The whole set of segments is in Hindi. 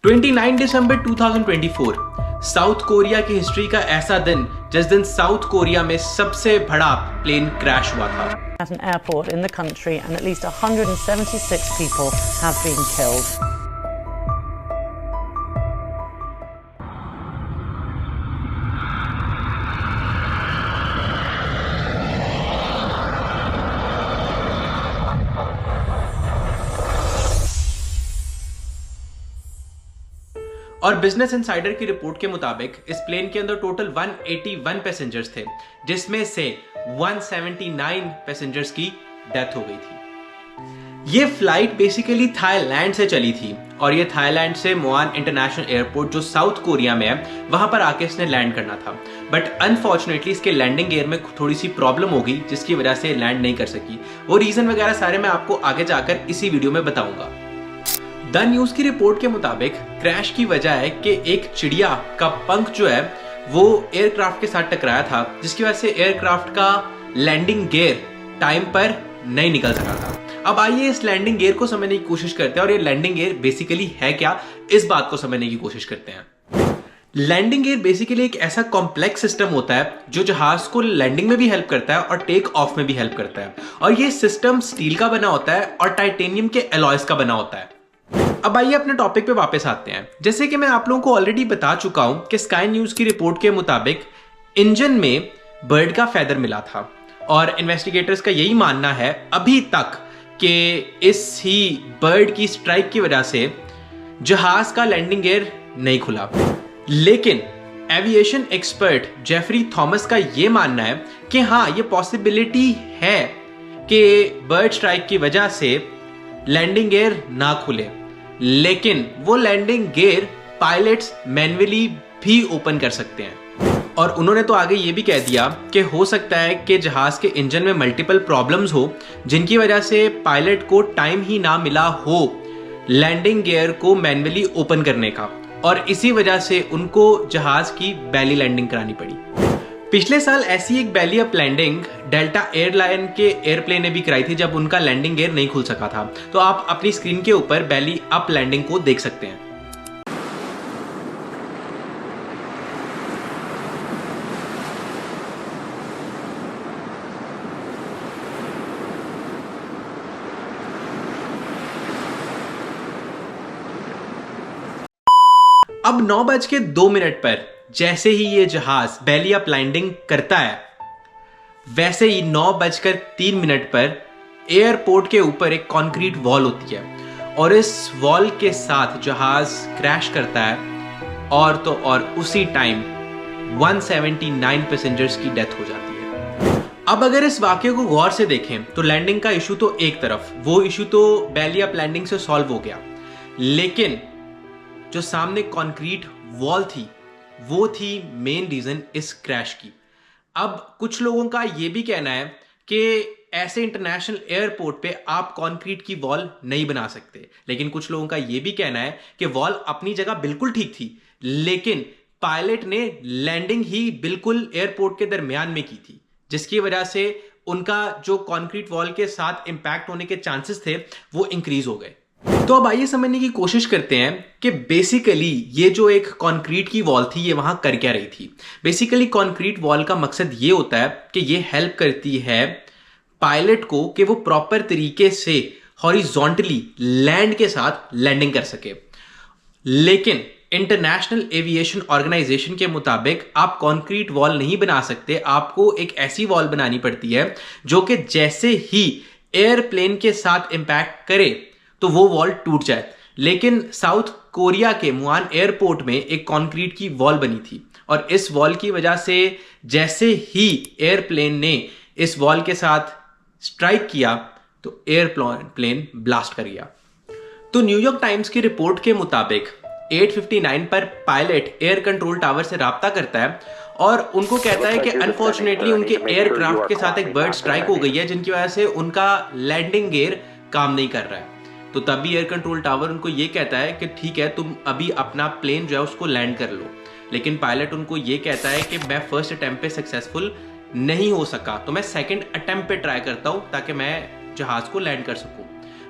29 दिसंबर 2024 साउथ कोरिया की हिस्ट्री का ऐसा दिन जिस दिन साउथ कोरिया में सबसे बड़ा प्लेन क्रैश हुआ था। At an airport in the country and at least 176 people have been killed. और बिजनेस इनसाइडर की रिपोर्ट के मुताबिक इस प्लेन के अंदर टोटल 181 पैसेंजर्स थे, जिसमें से 179 पैसेंजर्स की डेथ हो गई थी। ये फ्लाइट बेसिकली थाईलैंड से चली थी और ये थाईलैंड से मोआन इंटरनेशनल एयरपोर्ट जो साउथ कोरिया में है वहां पर आके इसने लैंड करना था, बट अनफॉर्चुनेटली इसके लैंडिंग गियर में थोड़ी सी प्रॉब्लम हो गई जिसकी वजह से लैंड नहीं कर सकी। वो रीजन वगैरह सारे मैं आपको आगे जाकर इसी वीडियो में बताऊंगा। द न्यूज की रिपोर्ट के मुताबिक क्रैश की वजह है कि एक चिड़िया का पंख जो है वो एयरक्राफ्ट के साथ टकराया था, जिसकी वजह से एयरक्राफ्ट का लैंडिंग गियर टाइम पर नहीं निकल सका था। अब आइए इस लैंडिंग गियर को समझने की कोशिश करते हैं और ये लैंडिंग गियर बेसिकली है क्या, इस बात को समझने की कोशिश करते हैं। लैंडिंग गियर बेसिकली एक ऐसा कॉम्प्लेक्स सिस्टम होता है जो जहाज को लैंडिंग में भी हेल्प करता है और टेक ऑफ में भी हेल्प करता है, और ये सिस्टम स्टील का बना होता है और टाइटेनियम के एलॉयज का बना होता है। अब आइए अपने टॉपिक पे वापस आते हैं। जैसे कि मैं आप लोगों को ऑलरेडी बता चुका हूं कि स्काई न्यूज की रिपोर्ट के मुताबिक इंजन में बर्ड का फेदर मिला था और इन्वेस्टिगेटर्स का यही मानना है अभी तक कि इस ही बर्ड की स्ट्राइक की वजह से जहाज का लैंडिंग गियर नहीं खुला। लेकिन एविएशन एक्सपर्ट जेफरी थॉमस का यह मानना है कि हाँ, ये पॉसिबिलिटी है कि बर्ड स्ट्राइक की वजह से लैंडिंग गियर ना खुले, लेकिन वो लैंडिंग गियर पायलट्स मैन्युअली भी ओपन कर सकते हैं। और उन्होंने तो आगे ये भी कह दिया कि हो सकता है कि जहाज के इंजन में मल्टीपल प्रॉब्लम्स हो जिनकी वजह से पायलट को टाइम ही ना मिला हो लैंडिंग गियर को मैन्युअली ओपन करने का, और इसी वजह से उनको जहाज की बैली लैंडिंग करानी पड़ी। पिछले साल ऐसी एक बैली अप लैंडिंग डेल्टा एयरलाइन के एयरप्लेन ने भी कराई थी जब उनका लैंडिंग गियर नहीं खुल सका था। तो आप अपनी स्क्रीन के ऊपर बैली अप लैंडिंग को देख सकते हैं। अब 9:02 पर जैसे ही ये जहाज बैली अप लैंडिंग करता है, वैसे ही 9:03 पर एयरपोर्ट के ऊपर एक कंक्रीट वॉल होती है और इस वॉल के साथ जहाज क्रैश करता है और तो और उसी टाइम 179 पैसेंजर्स की डेथ हो जाती है। अब अगर इस वाक्य को गौर से देखें तो लैंडिंग का इशू तो एक तरफ, वो इशू तो बैली अप लैंडिंग से सॉल्व हो गया, लेकिन जो सामने कंक्रीट वॉल थी वो थी मेन रीजन इस क्रैश की। अब कुछ लोगों का यह भी कहना है कि ऐसे इंटरनेशनल एयरपोर्ट पे आप कंक्रीट की वॉल नहीं बना सकते, लेकिन कुछ लोगों का यह भी कहना है कि वॉल अपनी जगह बिल्कुल ठीक थी, लेकिन पायलट ने लैंडिंग ही बिल्कुल एयरपोर्ट के दरमियान में की थी, जिसकी वजह से उनका जो कंक्रीट वॉल के साथ इंपैक्ट होने के चांसेस थे वो इंक्रीज हो गए। तो अब आइए समझने की कोशिश करते हैं कि बेसिकली ये जो एक कंक्रीट की वॉल थी ये वहां कर क्या रही थी। बेसिकली कंक्रीट वॉल का मकसद ये होता है कि ये हेल्प करती है पायलट को कि वो प्रॉपर तरीके से हॉरिजॉन्टली लैंड के साथ लैंडिंग कर सके। लेकिन इंटरनेशनल एविएशन ऑर्गेनाइजेशन के मुताबिक आप कंक्रीट वॉल नहीं बना सकते, आपको एक ऐसी वॉल बनानी पड़ती है जो कि जैसे ही एयरप्लेन के साथ इंपैक्ट करे तो वो वॉल टूट जाए। लेकिन साउथ कोरिया के मुआन एयरपोर्ट में एक कंक्रीट की वॉल बनी थी और इस वॉल की वजह से जैसे ही एयरप्लेन ने इस वॉल के साथ स्ट्राइक किया तो एयरप्लेन ब्लास्ट कर गया। तो न्यूयॉर्क टाइम्स की रिपोर्ट के मुताबिक 8:59 पर पायलट एयर कंट्रोल टावर से राब्ता करता है और उनको कहता है कि अनफॉर्चुनेटली उनके एयरक्राफ्ट के साथ एक बर्ड स्ट्राइक हो गई है जिनकी वजह से उनका लैंडिंग गियर काम नहीं कर रहा है। तो तभी एयर कंट्रोल टावर उनको ये कहता है कि ठीक है, तुम अभी अपना प्लेन जो है उसको लैंड कर लो, लेकिन पायलट उनको ये कहता है कि मैं फर्स्ट अटेम्प्ट पे सक्सेसफुल नहीं हो सका तो मैं सेकंड अटेम्प्ट पे ट्राई करता हूं ताकि मैं जहाज को लैंड कर सकूं।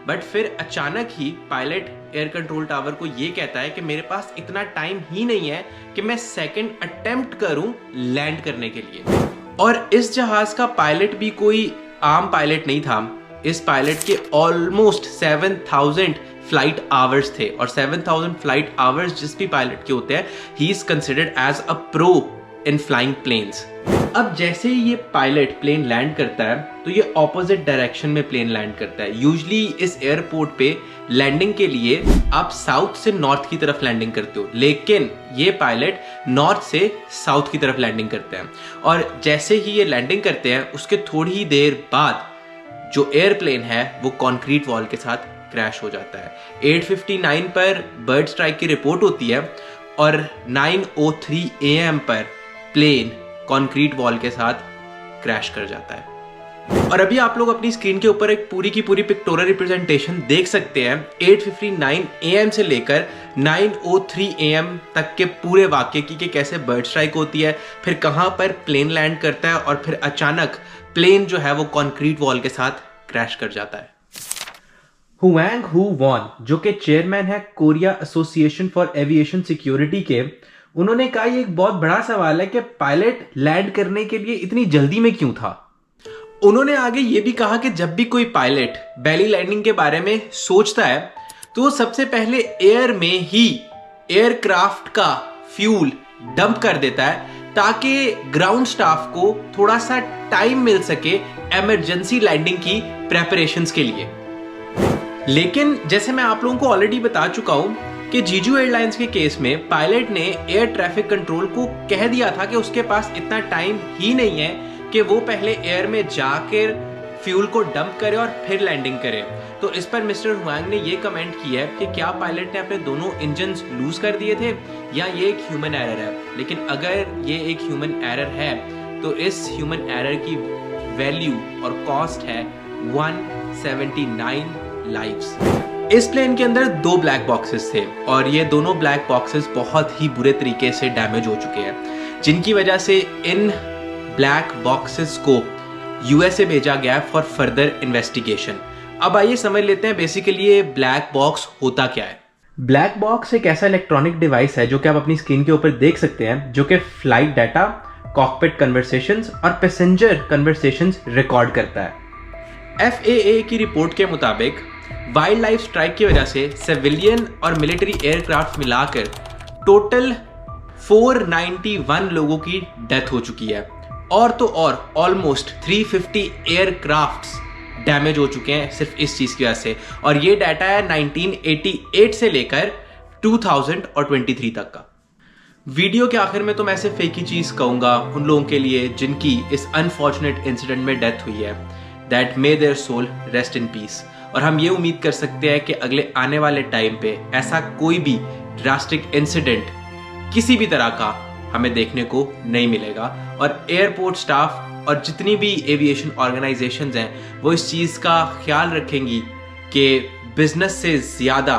बट फिर अचानक ही पायलट एयर कंट्रोल टावर को ये कहता है कि मेरे पास इतना टाइम ही नहीं है कि मैं सेकंड अटेम्प्ट करूं लैंड करने के लिए। और इस जहाज का पायलट भी कोई आम पायलट नहीं था। इस पायलट के ऑलमोस्ट 7000 फ्लाइट आवर्स थे, और 7000 फ्लाइट आवर्स जिस भी पायलट के होते हैं, he is considered as a pro in flying planes. अब जैसे ही ये पायलट प्लेन लैंड करता है तो ये ऑपोजिट डायरेक्शन में प्लेन लैंड करता है। यूजुअली इस एयरपोर्ट पे लैंडिंग के लिए आप साउथ से नॉर्थ की तरफ लैंडिंग करते हो, लेकिन ये पायलट नॉर्थ से साउथ की तरफ लैंडिंग करते हैं। और जैसे ही ये लैंडिंग करते हैं उसके थोड़ी ही देर बाद जो एयरप्लेन है वो कंक्रीट वॉल के साथ क्रैश हो जाता है। 8:59 पर बर्ड स्ट्राइक की रिपोर्ट होती है और 9:03 AM पर प्लेन कंक्रीट वॉल के साथ क्रैश कर जाता है। और अभी आप लोग अपनी स्क्रीन के ऊपर एक पूरी की पूरी पिक्टोरियल रिप्रेजेंटेशन देख सकते हैं 8:59 AM से लेकर 9:03 AM तक के पूरे वाक्य की कि कैसे बर्ड स्ट्राइक होती है, फिर कहां पर प्लेन लैंड करता है और फिर अचानक प्लेन जो है वो कंक्रीट वॉल के साथ क्रैश कर जाता है। हुआंग हू वॉन, जो कि चेयरमैन है Korea association for aviation security के, उन्होंने कहा ये एक बहुत बड़ा सवाल है कि पायलट लैंड करने के लिए इतनी जल्दी में क्यों था। उन्होंने आगे ये भी कहा कि जब भी कोई पायलट बेली लैंडिंग के बारे में सोचता है तो वो सबसे पहले एयर में ही एयरक्राफ्ट का फ्यूल डंप कर देता है ताकि ग्राउंड स्टाफ को थोड़ा सा टाइम मिल सके इमरजेंसी लैंडिंग की प्रेपरेशंस के लिए। लेकिन जैसे मैं आप लोगों को ऑलरेडी बता चुका हूं कि जीजू एयरलाइंस के केस में पायलट ने एयर ट्रैफिक कंट्रोल को कह दिया था कि उसके पास इतना टाइम ही नहीं है कि वो पहले एयर में जाकर फ्यूल को डंप करे और फिर लैंडिंग करे। तो इस पर मिस्टर हुआंग ने ये कमेंट किया है कि क्या पायलट ने अपने दोनों इंजन लूज कर दिए थे या ये एक ह्यूमन एरर है। लेकिन अगर ये एक ह्यूमन एरर है तो इस ह्यूमन एरर की वैल्यू और कॉस्ट है 179 लाइव्स। इस प्लेन के अंदर 2 ब्लैक बॉक्सेस थे और ये दोनों ब्लैक बॉक्सेस बहुत ही बुरे तरीके से डैमेज हो चुके हैं, जिनकी वजह से इन ब्लैक बॉक्सेस को यूएसए भेजा गया फॉर फर्दर इन्वेस्टिगेशन। अब आइए समझ लेते हैं बेसिकली ये ब्लैक बॉक्स होता क्या है। ब्लैक बॉक्स एक ऐसा इलेक्ट्रॉनिक डिवाइस है जो कि आप अपनी स्क्रीन के ऊपर देख सकते हैं, जो कि फ्लाइट डाटा, कॉकपिट कन्वर्सेशंस और पैसेंजर कन्वर्सेशंस रिकॉर्ड करता है। FAA की रिपोर्ट के मुताबिक वाइल्ड लाइफ स्ट्राइक की वजह से सिविलियन और मिलिट्री एयरक्राफ्ट मिलाकर टोटल 491 लोगों की डेथ हो चुकी है और तो और ऑलमोस्ट 350 एयरक्राफ्ट्स डैमेज हो चुके हैं सिर्फ इस चीज की वजह से। और ये डाटा है 1988 से लेकर 2023 तक का। वीडियो के आखिर में तो मैं सिर्फ एक ही चीज कहूंगा उन लोगों के लिए जिनकी इस अनफॉर्चुनेट इंसिडेंट में डेथ हुई है, that may their soul rest in peace. और हम ये उम्मीद कर सकते हैं कि अगले आने वाले टाइम पे ऐसा कोई भी ड्रास्टिक इंसिडेंट किसी भी तरह का हमें देखने को नहीं मिलेगा। और एयरपोर्ट स्टाफ और जितनी भी एविएशन ऑर्गेनाइजेशंस हैं वो इस चीज़ का ख्याल रखेंगी कि बिजनेस से ज़्यादा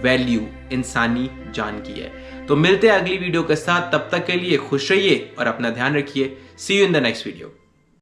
वैल्यू इंसानी जान की है। तो मिलते हैं अगली वीडियो के साथ, तब तक के लिए खुश रहिए और अपना ध्यान रखिए। See you in the next video.